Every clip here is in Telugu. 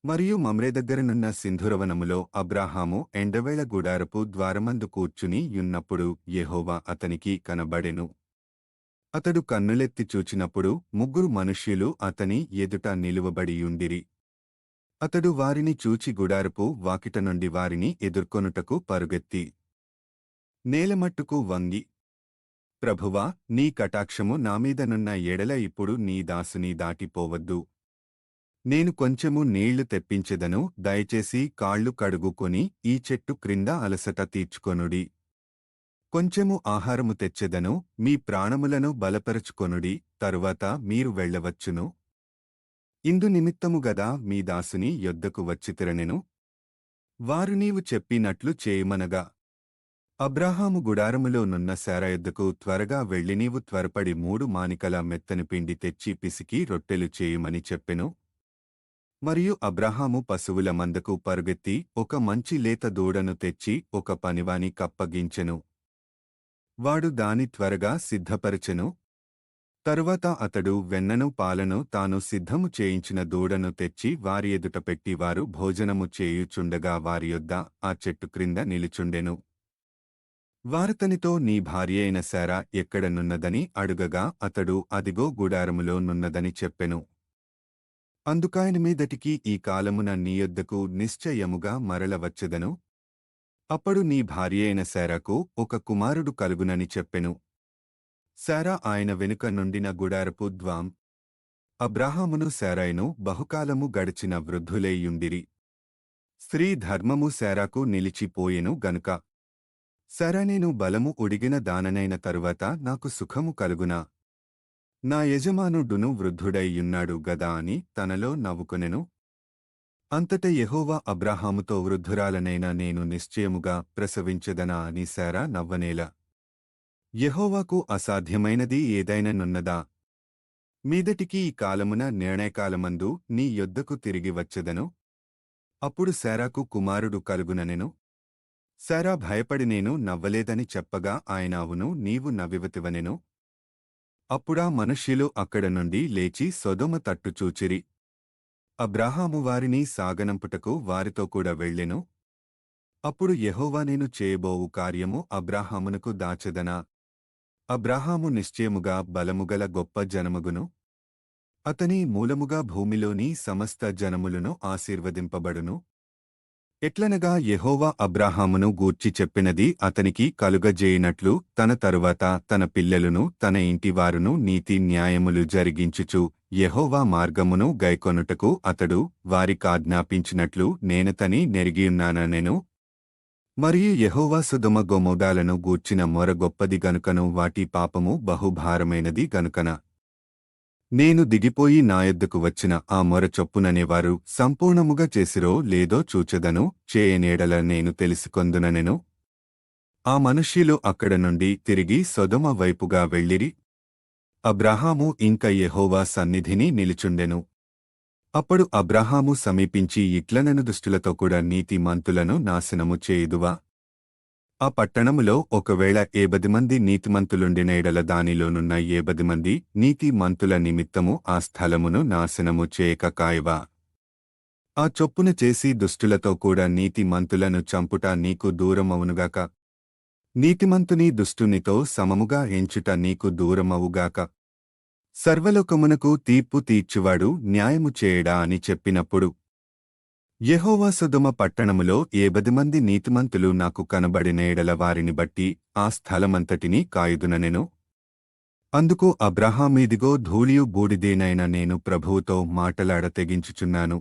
మరియు మమ్రే దగ్గరనున్న సింధురవనములో అబ్రాహాము ఎండవేళ గుడారపు ద్వారమందు కూర్చుని యున్నప్పుడు యెహోవా అతనికి కనబడెను. అతడు కన్నులెత్తి చూచినప్పుడు ముగ్గురు మనుష్యులు అతని ఎదుట నిలువబడియుండిరి. అతడు వారిని చూచి గుడారపు వాకిట నుండి వారిని ఎదుర్కొనుటకు పరుగెత్తి నేలమట్టుకు వంగి, ప్రభువా, నీ కటాక్షము నామీదనున్న ఎడల ఇప్పుడు నీ దాసుని దాటిపోవద్దు. నేను కొంచెము నీళ్లు తెప్పించెదను, దయచేసి కాళ్ళు కడుగుకొని ఈ చెట్టు క్రింద అలసట తీర్చుకొనుడి. కొంచెము ఆహారము తెచ్చెదను, మీ ప్రాణములను బలపరచుకొనుడి, తరువాత మీరు వెళ్ళవచ్చును. ఇందు నిమిత్తము గదా మీ దాసుని యొద్దకు వచ్చితిరనెను. వారు నీవు చెప్పినట్లు చేయమనగా, అబ్రాహాము గుడారములో నున్న శారా యొద్దకు త్వరగా వెళ్ళి నీవు త్వరపడి 3 మానికల మెత్తని పిండి తెచ్చి పిసికి రొట్టెలు చేయుమని చెప్పెను. మరియు అబ్రాహాము పశువుల మందకు పరుగెత్తి ఒక మంచి లేత దూడను తెచ్చి ఒక పనివాని కప్పగించెను. వాడు దాని త్వరగా సిద్ధపరచెను. తరువాత అతడు వెన్నను పాలను తాను సిద్ధము చేయించిన దూడను తెచ్చి వారి ఎదుట పెట్టి వారు భోజనము చేయుచుండగా వారి యొద్ద ఆ చెట్టు క్రింద నిలుచుండెను. వారతనితో నీ భార్యయైన శారా ఎక్కడనున్నదని అడుగగా అతడు అదిగో గుడారములో నున్నదని చెప్పెను. అందుకాయన మీదటికి ఈ కాలమున నీ యొద్దకు నిశ్చయముగా మరల వచ్చెదను. అప్పుడు నీ భార్యయైన శారాకు ఒక కుమారుడు కలుగునని చెప్పెను. శారా ఆయన వెనుక నుండిన గుడారపు ద్వాం. అబ్రాహామును శారాయును బహుకాలము గడిచిన వృద్ధులేయుండిరి. స్త్రీ ధర్మము శారాకు నిలిచిపోయెను గనుక శారా నేను బలము ఉడిగిన దాననైన తరువాత నాకు సుఖము కలుగునా? నా యజమానుడును వృద్ధుడైయున్నాడు గదా అని తనలో నవ్వుకొనెను. అంతట యెహోవా అబ్రాహాముతో వృద్ధురాలనైన నేను నిశ్చయముగా ప్రసవించెదనా అని శారా నవ్వనేల. యెహోవాకు అసాధ్యమైనది ఏదైననున్నదా? మీదటికి ఈ కాలమున నిర్ణయకాలమందు నీ యొద్దకు తిరిగి వచ్చెదను. అప్పుడు శారాకు కుమారుడు కలుగుననెను. శారా భయపడి నేను నవ్వలేదని చెప్పగా ఆయన అవును, నీవు నవ్వివతివనెను. అప్పుడా మనుష్యులు అక్కడ నుండి లేచి సొదొమ తట్టు చూచిరి. అబ్రాహాము వారిని సాగనంపుటకు వారితో కూడా వెళ్ళెను. అప్పుడు యెహోవా నేను చేయబోవు కార్యము అబ్రాహామునకు దాచెదనా? అబ్రాహాము నిశ్చయముగా బలముగల గొప్ప జనమగును. అతని మూలముగా భూమిలోని సమస్త జనములను ఆశీర్వదింపబడును. ఎట్లనగా యెహోవా అబ్రాహామును గూర్చి చెప్పినది అతనికి కలుగజేయునట్లు తన తరువాత తన పిల్లలును తన ఇంటివారును నీతి న్యాయములు జరిగించుచు యెహోవా మార్గమును గైకొనుటకు అతడు వారికాజ్ఞాపించినట్లు నేనతని నెరిగియున్నాననెను. మరియు యెహోవా సొదొమ గొమొరాలను గూర్చిన మొర గొప్పది గనుకను వాటి పాపము బహుభారమైనది గనుకన నేను దిగిపోయి నా యొద్దకు వచ్చిన ఆ మొర చొప్పుననేవారు సంపూర్ణముగా చేసిరో లేదో చూచెదను, చేయనేడల నేను తెలిసికొందుననెను. ఆ మనుష్యులు అక్కడ నుండి తిరిగి సొదొమ వైపుగా వెళ్ళిరి. అబ్రాహాము ఇంక యెహోవా సన్నిధిని నిలుచుండెను. అప్పుడు అబ్రాహాము సమీపించి ఇట్లనెను, దుష్టులతో కూడా నీతిమంతులను నాశనము చేయుదువా? ఆ పట్టణములో ఒకవేళ 70 మంది నీతిమంతులుండిన ఎడల దానిలోనున్న 70 మంది నీతిమంతుల నిమిత్తము ఆ స్థలమును నాశనము చేయక కాయవా? ఆ చొప్పున చేసి దుష్టులతో కూడా నీతిమంతులను చంపుట నీకు దూరమవునుగాక. నీతిమంతుని దుష్టునితో సమముగా ఎంచుట నీకు దూరమవుగాక. సర్వలోకమునకు తీర్పు తీర్చువాడు న్యాయము చేయడా అని చెప్పినప్పుడు యెహోవా సొదొమ పట్టణములో 70 మంది నీతిమంతులు నాకు కనబడిన ఎడల వారిని బట్టి ఆ స్థలమంతటినీ కాయుదుననెను. అందుకు అబ్రాహామీదిగో ధూళియు బూడిదేనైన నేను ప్రభువుతో మాటలాడ తెగించుచున్నాను.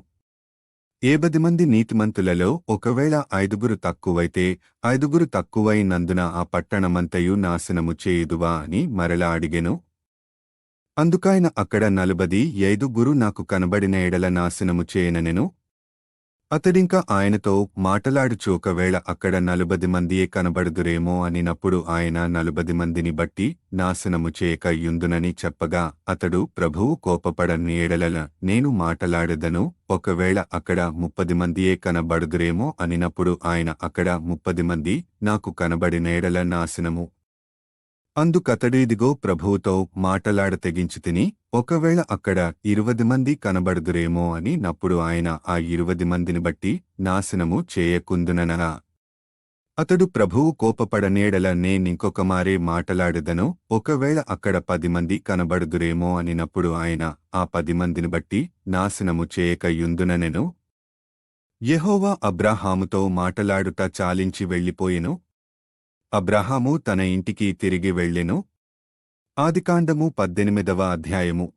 70 మంది నీతిమంతులలో ఒకవేళ 5 తక్కువైతే 5 తక్కువైనందున ఆ పట్టణమంతయు నాశనము చేయుదువా అని మరలా అడిగెను. అందుకాయన అక్కడ 45 నాకు కనబడిన ఎడల నాశనము చేయననెను. అతడింక ఆయనతో మాటలాడుచు ఒకవేళ అక్కడ 40 మందియే కనబడుదురేమో అనినప్పుడు ఆయన 40 మందిని బట్టి నాశనము చేయక యుందునని చెప్పగా అతడు ప్రభువు కోపపడని ఎడల నేను మాటలాడెదను, ఒకవేళ అక్కడ 30 మందియే కనబడుదురేమో అనినప్పుడు ఆయన అక్కడ 30 మంది నాకు కనబడిన ఎడల నాశనము అందుకతడు ఇదిగో ప్రభువుతో మాటలాడతెగించి ఒకవేళ అక్కడ 20 మంది కనబడుదురేమో అని నప్పుడు ఆయన ఆ 20 మందిని బట్టి నాశనము చేయకుందుననా. అతడు ప్రభువు కోపపడనేడల నేనింకొకమారే మాటలాడెదను, ఒకవేళ అక్కడ 10 మంది కనబడుదురేమో అనినప్పుడు ఆయన ఆ 10 మందిని బట్టి నాశనము చేయక యుందుననెను. యెహోవా అబ్రాహాముతో మాటలాడుట చాలించి వెళ్ళిపోయెను. అబ్రాహాము తన ఇంటికి తిరిగి వెళ్ళెను. ఆదికాండము 18వ అధ్యాయము.